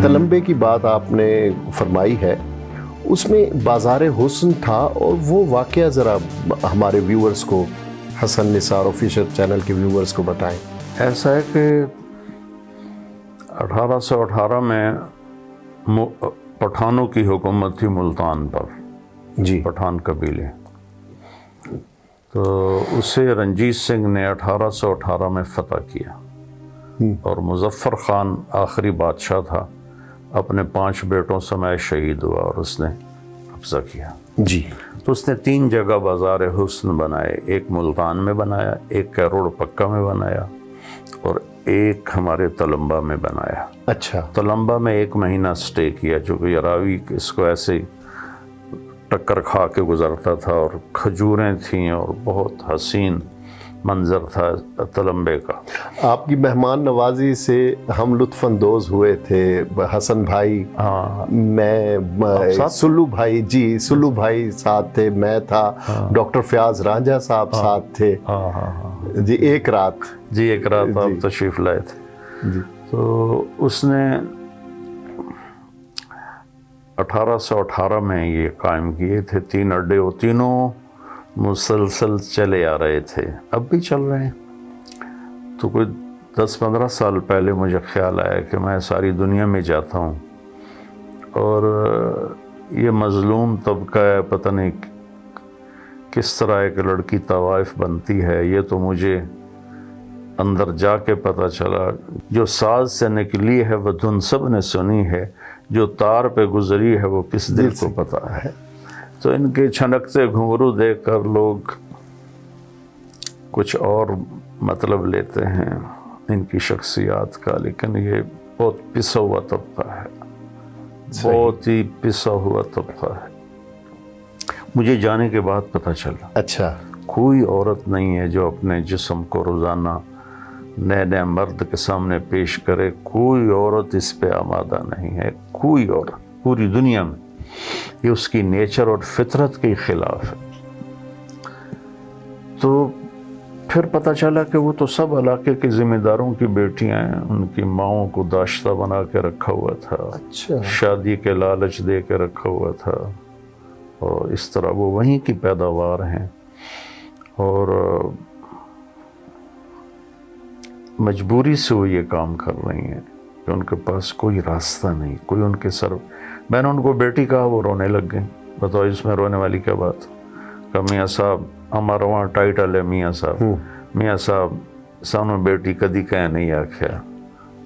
تلمبے کی بات آپ نے فرمائی ہے، اس میں بازار حسن تھا، اور وہ واقعہ ذرا ہمارے ویورز کو، حسن نثار آفیشل چینل کے ویورز کو بتائیں۔ ایسا ہے کہ 1818 میں پٹھانوں کی حکومت تھی ملتان پر، جی، پٹھان قبیلے، تو اسے رنجیت سنگھ نے 1818 میں فتح کیا، اور مظفر خان آخری بادشاہ تھا، اپنے 5 بیٹوں سمیت شہید ہوا اور اس نے قبضہ کیا۔ جی، تو اس نے 3 جگہ بازار حسن بنائے، ایک ملتان میں بنایا، ایک کیروڑ پکا میں بنایا، اور ایک ہمارے تلمبا میں بنایا۔ اچھا، تلمبا میں 1 مہینہ سٹے کیا، چونکہ راوی اس کو ایسے ہی ٹکر کھا کے گزرتا تھا، اور کھجوریں تھیں اور بہت حسین منظر تھا تلمبے کا۔ آپ کی مہمان نوازی سے ہم لطف اندوز ہوئے تھے، حسن بھائی، میں، سلو بھائی، جی سلو بھائی ساتھ تھے، میں تھا، ڈاکٹر فیاض رانجھا صاحب ساتھ تھے، جی ایک رات آپ تشریف لائے تھے۔ جی، تو اس نے 1818 میں یہ قائم کیے تھے 3 اڈے، وہ تینوں مسلسل چلے آ رہے تھے، اب بھی چل رہے ہیں۔ تو کوئی 10-15 سال پہلے مجھے خیال آیا کہ میں ساری دنیا میں جاتا ہوں، اور یہ مظلوم طبقہ ہے، پتہ نہیں کس طرح ایک لڑکی طوائف بنتی ہے، یہ تو مجھے اندر جا کے پتہ چلا۔ جو ساز سے نکلی ہے وہ دھن سب نے سنی ہے، جو تار پہ گزری ہے وہ کس دل کو پتہ ہے۔ تو ان کے چھنکتے گھنگرو دیکھ کر لوگ کچھ اور مطلب لیتے ہیں ان کی شخصیات کا، لیکن یہ بہت پسا ہوا طبقہ ہے، بہت ہی پسا ہوا طبقہ ہے۔ مجھے جانے کے بعد پتہ چلا، اچھا، کوئی عورت نہیں ہے جو اپنے جسم کو روزانہ نئے نئے مرد کے سامنے پیش کرے، کوئی عورت اس پہ آمادہ نہیں ہے، کوئی عورت پوری دنیا میں۔ یہ اس کی نیچر اور فطرت کے خلاف ہے۔ تو پھر پتہ چلا کہ وہ تو سب علاقے کے ذمہ داروں کی بیٹیاں ہیں، ان کی ماؤں کو داشتہ بنا کے رکھا ہوا تھا، اچھا، شادی کے لالچ دے کے رکھا ہوا تھا، اور اس طرح وہ وہیں کی پیداوار ہیں، اور مجبوری سے وہ یہ کام کر رہی ہیں کہ ان کے پاس کوئی راستہ نہیں، کوئی ان کے سر۔ میں نے ان کو بیٹی کہا، وہ رونے لگ گئیں۔ بتاؤ اس میں رونے والی کیا بات؟ کہ میاں صاحب ہمارا وہاں ٹائٹل ہے میاں صاحب سانو بیٹی کدی کہہ نہیں آکھیا،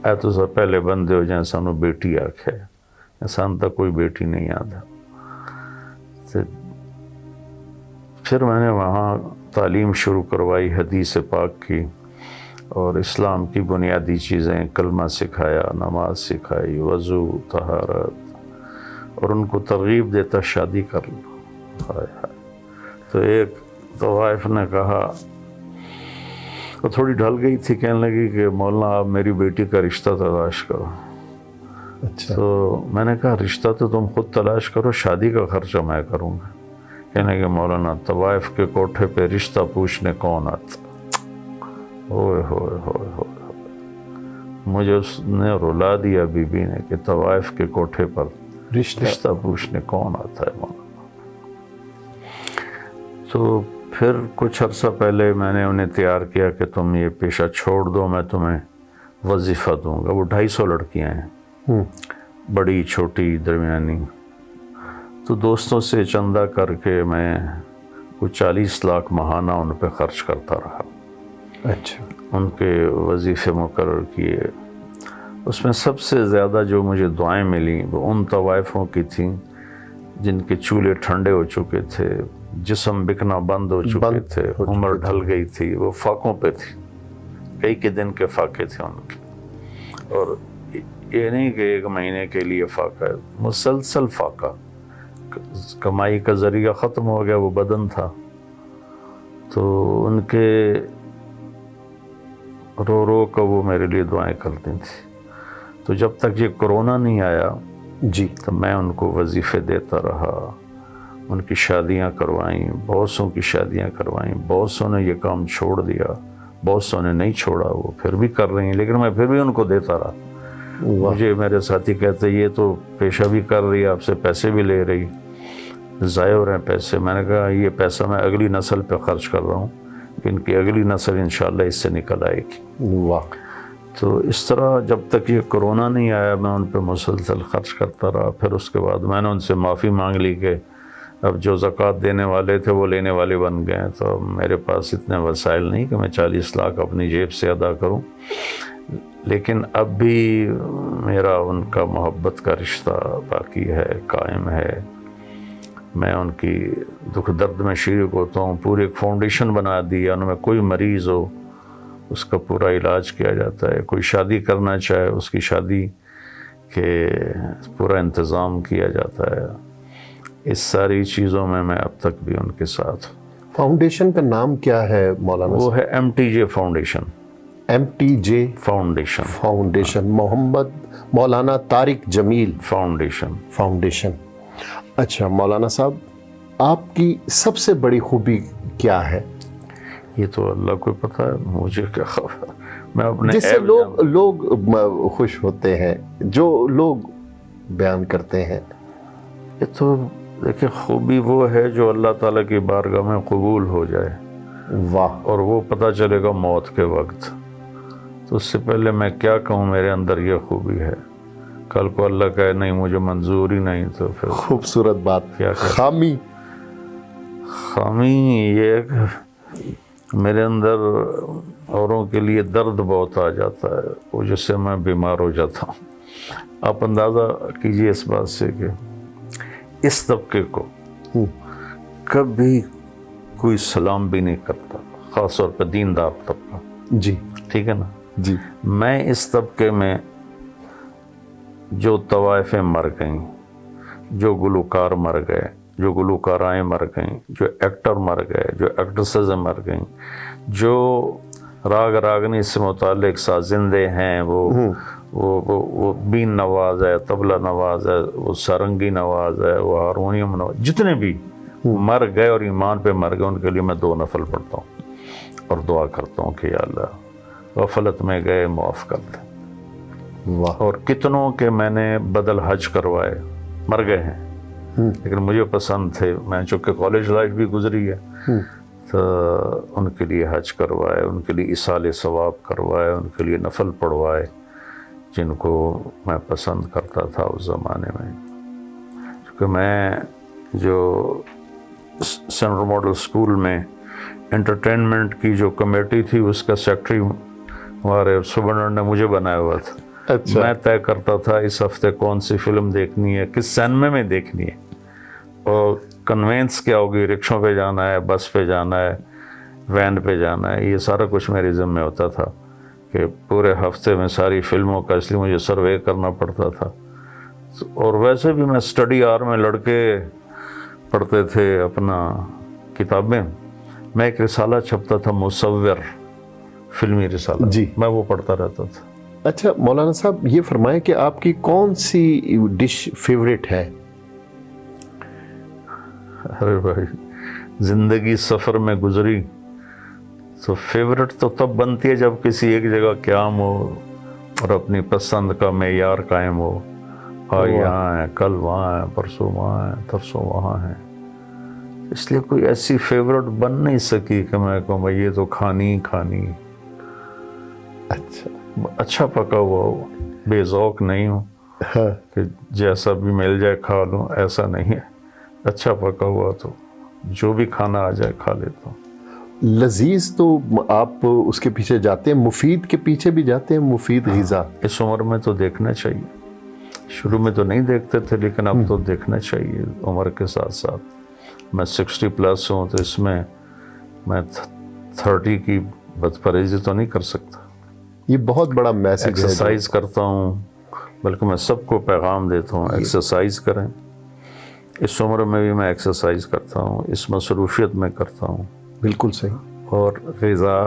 اے تو سب پہلے بندے ہو جائیں سانو بیٹی آکھیا، سان تک کوئی بیٹی نہیں آتا۔ پھر میں نے وہاں تعلیم شروع کروائی حدیث پاک کی اور اسلام کی بنیادی چیزیں، کلمہ سکھایا، نماز سکھائی، وضو، طہارت، اور ان کو ترغیب دیتا شادی کر لو۔ تو ایک طوائف نے کہا، وہ تھوڑی ڈھل گئی تھی، کہنے لگی کہ مولانا آپ میری بیٹی کا رشتہ تلاش کرو۔ اچھا، تو میں نے کہا رشتہ تو تم خود تلاش کرو، شادی کا خرچہ میں کروں گا۔ کہنے کہ مولانا طوائف کے کوٹھے پہ رشتہ پوچھنے کون آتا؟ ہوئے ہوئے ہوئے ہوئے، مجھے اس نے رلا دیا بی بی نے کہ طوائف کے کوٹھے پر رشتہ پوچھنے کون آتا ہے مولانا۔ تو پھر کچھ عرصہ پہلے میں نے انہیں تیار کیا کہ تم یہ پیشہ چھوڑ دو، میں تمہیں وظیفہ دوں گا۔ وہ 250 لڑکیاں ہیں، بڑی چھوٹی درمیانی۔ تو دوستوں سے چندہ کر کے میں کچھ 40 لاکھ ماہانہ ان پہ خرچ کرتا رہا۔ اچھا، ان کے وظیفے مقرر کیے۔ اس میں سب سے زیادہ جو مجھے دعائیں ملیں وہ ان طوائفوں کی تھیں جن کے چولہے ٹھنڈے ہو چکے تھے، جسم بکنا بند ہو چکے تھے، عمر ڈھل گئی تھی، وہ فاقوں پہ تھی، کئی دن کے فاقے تھے ان کے، اور یہ نہیں کہ 1 مہینے کے لیے فاقہ ہے، مسلسل فاقہ، کمائی کا ذریعہ ختم ہو گیا، وہ بدن تھا۔ تو ان کے رو رو کر وہ میرے لیے دعائیں کرتی تھیں۔ تو جب تک یہ کرونا نہیں آیا جی، تو میں ان کو وظیفے دیتا رہا، ان کی شادیاں کروائیں، بہت سوں کی شادیاں کروائیں، بہت سوں نے یہ کام چھوڑ دیا، بہت سوں نے نہیں چھوڑا، وہ پھر بھی کر رہی ہیں، لیکن میں پھر بھی ان کو دیتا رہا۔ مجھے میرے ساتھی کہتے یہ تو پیشہ بھی کر رہی ہے، آپ سے پیسے بھی لے رہی، ضائع ہو رہے ہیں پیسے. میں نے کہا یہ پیسہ میں اگلی نسل پہ خرچ کر رہا ہوں، ان کی اگلی نسل انشاءاللہ اس سے نکل آئے گی. واہ. تو اس طرح جب تک یہ کرونا نہیں آیا میں ان پہ مسلسل خرچ کرتا رہا. پھر اس کے بعد میں نے ان سے معافی مانگ لی کہ اب جو زکوٰۃ دینے والے تھے وہ لینے والے بن گئے، تو میرے پاس اتنے وسائل نہیں کہ میں 40 لاکھ اپنی جیب سے ادا کروں. لیکن اب بھی میرا ان کا محبت کا رشتہ باقی ہے، قائم ہے. میں ان کی دکھ درد میں شریک ہوتا ہوں. پوری ایک فاؤنڈیشن بنا دی ہے، ان میں کوئی مریض ہو اس کا پورا علاج کیا جاتا ہے، کوئی شادی کرنا چاہے اس کی شادی کے پورا انتظام کیا جاتا ہے. اس ساری چیزوں میں میں اب تک بھی ان کے ساتھ. فاؤنڈیشن کا نام کیا ہے مولانا؟ وہ ہے MTJ فاؤنڈیشن. MTJ فاؤنڈیشن، محمد مولانا طارق جمیل فاؤنڈیشن. اچھا مولانا صاحب، آپ کی سب سے بڑی خوبی کیا ہے؟ یہ تو اللہ کو پتہ ہے، مجھے کیا خبر. میں اپنے جس سے لوگ خوش ہوتے ہیں، جو لوگ بیان کرتے ہیں. یہ تو دیکھیں خوبی وہ ہے جو اللہ تعالیٰ کی بارگاہ میں قبول ہو جائے. واہ. اور وہ پتہ چلے گا موت کے وقت. تو اس سے پہلے میں کیا کہوں میرے اندر یہ خوبی ہے، کل کو اللہ کہے نہیں مجھے منظور ہی نہیں تو پھر. خوبصورت بات. کیا خامی یہ کہ میرے اندر اوروں کے لیے درد بہت آ جاتا ہے، وہ جس سے میں بیمار ہو جاتا ہوں. آپ اندازہ کیجئے اس بات سے کہ اس طبقے کو کبھی کوئی سلام بھی نہیں کرتا، خاص طور پہ دیندار طبقہ. جی ٹھیک ہے نا. جی. میں اس طبقے میں جو طوائفیں مر گئیں، جو گلوکار مر گئے، جو گلوکارائیں مر گئیں، جو ایکٹر مر گئے، جو ایکٹریسز مر گئیں، جو راگ راگنی سے متعلق سازندے ہیں، وہ بین نواز ہے، طبلہ نواز ہے، وہ سارنگی نواز ہے، وہ ہارمونیم نواز، جتنے بھی مر گئے اور ایمان پہ مر گئے ان کے لیے میں 2 نفل پڑھتا ہوں اور دعا کرتا ہوں کہ یا اللہ غفلت میں گئے معاف کر دیں. اور کتنوں کے میں نے بدل حج کروائے، مر گئے ہیں لیکن مجھے پسند تھے. میں چونکہ کالج لائف بھی گزری ہے تو ان کے لیے حج کروائے، ان کے لیے ایصال ثواب کروائے، ان کے لیے نفل پڑھوائے جن کو میں پسند کرتا تھا اس زمانے میں. کیونکہ میں جو سینٹرل ماڈل سکول میں انٹرٹینمنٹ کی جو کمیٹی تھی اس کا سیکٹری ہمارے سبرنٹ نے مجھے بنایا ہوا تھا. اچھا. میں طے کرتا تھا اس ہفتے کون سی فلم دیکھنی ہے، کس سینما میں دیکھنی ہے، اور کنوینس کیا ہوگی، رکشوں پہ جانا ہے، بس پہ جانا ہے، وین پہ جانا ہے. یہ سارا کچھ میرے ذمہ ہوتا تھا کہ پورے ہفتے میں ساری فلموں کا، اس لیے مجھے سروے کرنا پڑتا تھا. اور ویسے بھی میں اسٹڈی آور میں لڑکے پڑھتے تھے اپنا کتابیں. میں ایک رسالہ چھپتا تھا مصور، فلمی رسالہ. جی. میں وہ پڑھتا رہتا تھا. اچھا مولانا صاحب یہ فرمائیں کہ آپ کی کون سی ڈش فیوریٹ ہے؟ ارے بھائی زندگی سفر میں گزری تو فیوریٹ تو تب بنتی ہے جب کسی ایک جگہ قیام ہو اور اپنی پسند کا معیار قائم ہو. آج یہاں ہیں، کل وہاں ہیں، پرسوں وہاں ہیں، ترسوں وہاں ہیں. اس لیے کوئی ایسی فیوریٹ بن نہیں سکی کہ میں کہوں بھائی یہ تو کھانی کھانی. اچھا پکا ہوا ہو، بے ذوق نہیں ہوں کہ جیسا بھی مل جائے کھا لوں، ایسا نہیں ہے. اچھا پکا ہوا تو جو بھی کھانا آ جائے کھا لیتا ہوں. لذیذ تو آپ اس کے پیچھے جاتے ہیں، مفید کے پیچھے بھی جاتے ہیں، مفید غذا. اس عمر میں تو دیکھنا چاہیے. شروع میں تو نہیں دیکھتے تھے لیکن اب تو دیکھنا چاہیے عمر کے ساتھ ساتھ. میں 60+ ہوں تو اس میں 30 کی بدپرہیزی تو نہیں کر سکتا. یہ بہت بڑا میسج ہے. ایکسرسائز کرتا ہوں، بلکہ میں سب کو پیغام دیتا ہوں ایکسرسائز کریں. اس عمر میں بھی میں ایکسرسائز کرتا ہوں، اس مصروفیت میں کرتا ہوں. بالکل صحیح. اور غذا،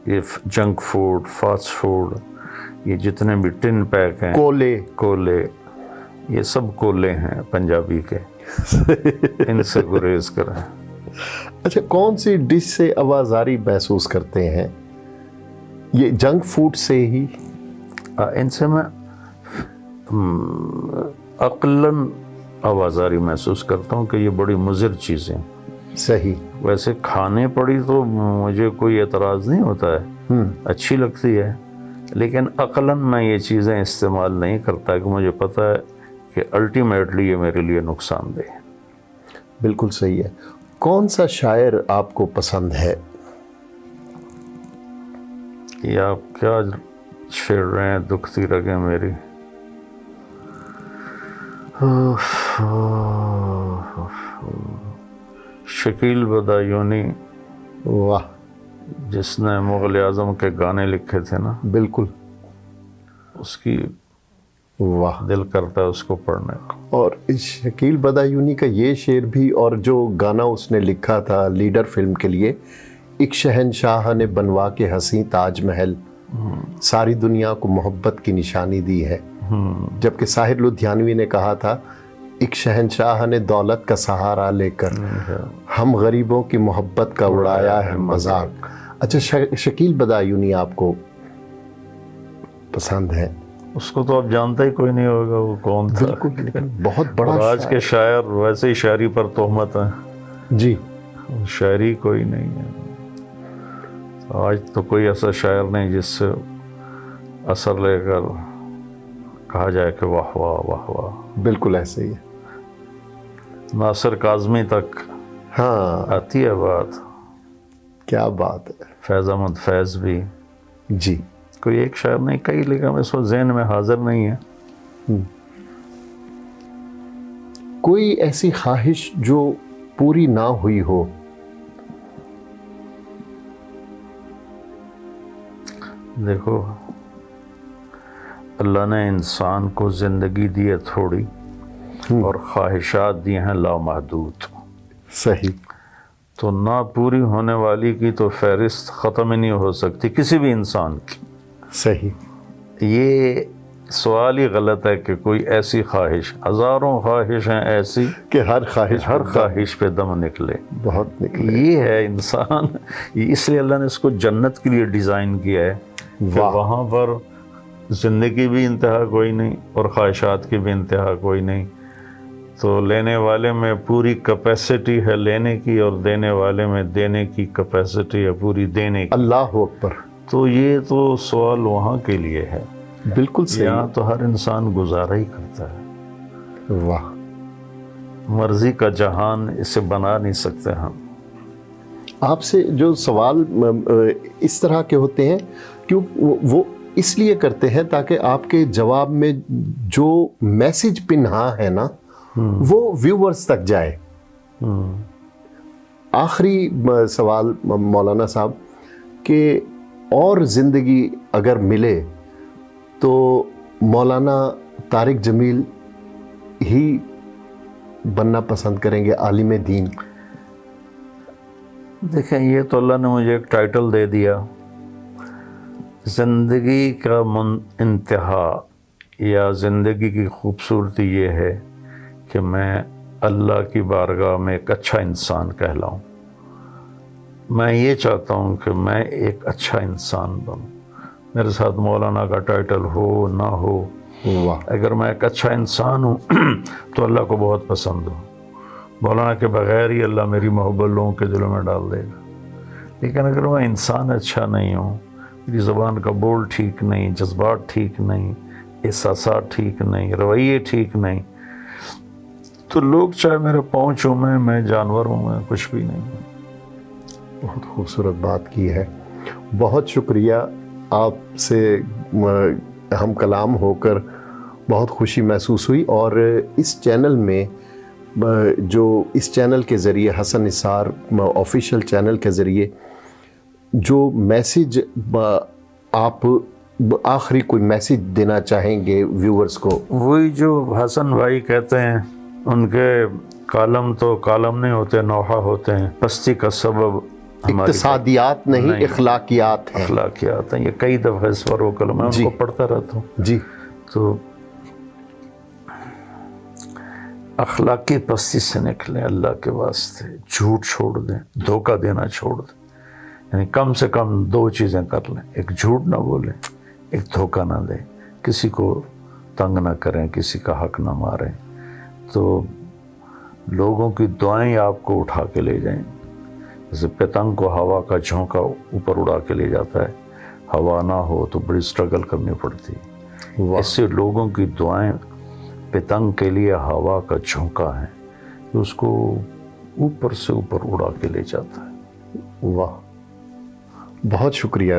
یہ جنک فوڈ، فاسٹ فوڈ، یہ جتنے بھی ٹن پیک ہیں، کولے، یہ سب کولے ہیں پنجابی کے، ان سے گریز کریں. اچھا کون سی ڈش سے آوازاری محسوس کرتے ہیں؟ یہ جنک فوڈ سے ہی؟ ان سے میں عقلاً آوازاری محسوس کرتا ہوں کہ یہ بڑی مضر چیزیں ہیں. صحیح. ویسے کھانے پڑی تو مجھے کوئی اعتراض نہیں ہوتا ہے, اچھی لگتی ہے, لیکن عقلاً میں یہ چیزیں استعمال نہیں کرتا کہ مجھے پتہ ہے کہ الٹیمیٹلی یہ میرے لیے نقصان دہ ہے. بالکل صحیح ہے. کون سا شاعر آپ کو پسند ہے؟ یہ آپ کیا چھیڑ رہے ہیں دکھتی رگیں میری. شکیل بدایونی, واہ, جس نے مغل اعظم کے گانے لکھے تھے نا, بالکل, اس کی واہ, دل کرتا ہے اس کو پڑھنے کو. اور شکیل بدایونی کا یہ شعر بھی, اور جو گانا اس نے لکھا تھا لیڈر فلم کے لیے, ایک شہنشاہ نے بنوا کے حسین تاج محل, ساری دنیا کو محبت کی نشانی دی ہے. جبکہ ساحر لدھیانوی نے کہا تھا, ایک شہنشاہ نے دولت کا سہارا لے کر ہم غریبوں کی محبت کا اڑایا ہے مذاق. اچھا, شکیل بدایونی آپ کو پسند ہے؟ اس کو تو اب جانتا ہی کوئی نہیں ہوگا وہ کون تھا. بالکل, بہت بڑا. اور آج کے شاعر ویسے ہی شاعری پر تہمت ہیں. جی, شاعری کوئی نہیں ہے آج تو. کوئی ایسا شاعر نہیں جس سے اثر لے کر کہا جائے کہ واہ واہ واہ واہ. بالکل ایسے ہی ہے. ناصر کاظمی تک ہاں, آتی ہے بات. کیا بات ہے. فیض احمد فیض بھی. جی, کوئی ایک شاعر نہیں, کئی, لیکن اس وقت ذہن میں حاضر نہیں ہے. کوئی ایسی خواہش جو پوری نہ ہوئی ہو؟ دیکھو, اللہ نے انسان کو زندگی دی ہے تھوڑی, اور خواہشات دی ہیں لامحدود. صحیح. تو نہ پوری ہونے والی کی تو فہرست ختم ہی نہیں ہو سکتی کسی بھی انسان کی. صحیح. یہ سوال ہی غلط ہے کہ کوئی ایسی خواہش, ہزاروں خواہشیں ایسی کہ ہر خواہش پہ دم نکلے. بہت نکلے. یہ ہے انسان. اس لیے اللہ نے اس کو جنت کے لیے ڈیزائن کیا ہے کہ وہاں پر زندگی بھی انتہا کوئی نہیں اور خواہشات کی بھی انتہا کوئی نہیں. تو لینے والے میں پوری کیپیسٹی ہے لینے کی, اور دینے والے میں دینے کی کیپیسٹی ہے پوری دینے کی. اللہ اکبر. تو یہ تو سوال وہاں کے لیے ہے. بالکل صحیح. یہاں تو ہر انسان گزارا ہی کرتا ہے. واہ. مرضی کا جہان اسے بنا نہیں سکتے ہم. آپ سے جو سوال اس طرح کے ہوتے ہیں, کیوں وہ اس لیے کرتے ہیں تاکہ آپ کے جواب میں جو میسج پنہا ہے نا وہ ویورز تک جائے. آخری سوال مولانا صاحب, کہ اور زندگی اگر ملے تو مولانا طارق جمیل ہی بننا پسند کریں گے, عالم دین؟ دیکھیں, یہ تو اللہ نے مجھے ایک ٹائٹل دے دیا. زندگی کا انتہا یا زندگی کی خوبصورتی یہ ہے کہ میں اللہ کی بارگاہ میں ایک اچھا انسان کہلاؤں. میں یہ چاہتا ہوں کہ میں ایک اچھا انسان بنوں. میرے ساتھ مولانا کا ٹائٹل ہو نہ ہو, اگر میں ایک اچھا انسان ہوں تو اللہ کو بہت پسند ہوں. مولانا کے بغیر ہی اللہ میری محبت لوگوں کے دلوں میں ڈال دے گا. لیکن اگر میں انسان اچھا نہیں ہوں, میری زبان کا بول ٹھیک نہیں, جذبات ٹھیک نہیں, احساسات ٹھیک نہیں, رویے ٹھیک نہیں, تو لوگ چاہے میرے پاؤں چومیں, میں جانور ہوں, میں کچھ بھی نہیں ہوں. بہت خوبصورت بات کی ہے. بہت شکریہ. آپ سے ہم کلام ہو کر بہت خوشی محسوس ہوئی. اور اس چینل میں جو اس چینل کے ذریعے, حسن نثار آفیشیل چینل کے ذریعے جو میسج آپ آخری کوئی میسج دینا چاہیں گے ویورز کو؟ وہی جو حسن بھائی کہتے ہیں, ان کے کالم تو کالم نہیں ہوتے, نوحہ ہوتے ہیں. پستی کا سبب اقتصادیات نہیں, اخلاقیات ہیں. اخلاقیات ہیں. یہ کئی دفعہ اس پر وہ کلم میں ان کو پڑھتا رہتا ہوں. جی. تو اخلاقی پستی سے نکلیں اللہ کے واسطے. جھوٹ چھوڑ دیں, دھوکہ دینا چھوڑ دیں. یعنی کم سے کم 2 چیزیں کر لیں. ایک جھوٹ نہ بولیں, ایک دھوکہ نہ دیں, کسی کو تنگ نہ کریں، کسی کا حق نہ ماریں، تو لوگوں کی دعائیں آپ کو اٹھا کے لے جائیں. جیسے پتنگ کو ہوا کا جھونکا اوپر اڑا کے لے جاتا ہے، ہوا نہ ہو تو بڑی سٹرگل کرنی پڑتی. اس سے لوگوں کی دعائیں پتنگ کے لیے ہوا کا جھونکا ہے جو اس کو اوپر سے اوپر اڑا کے لے جاتا ہے. واہ، بہت شکریہ.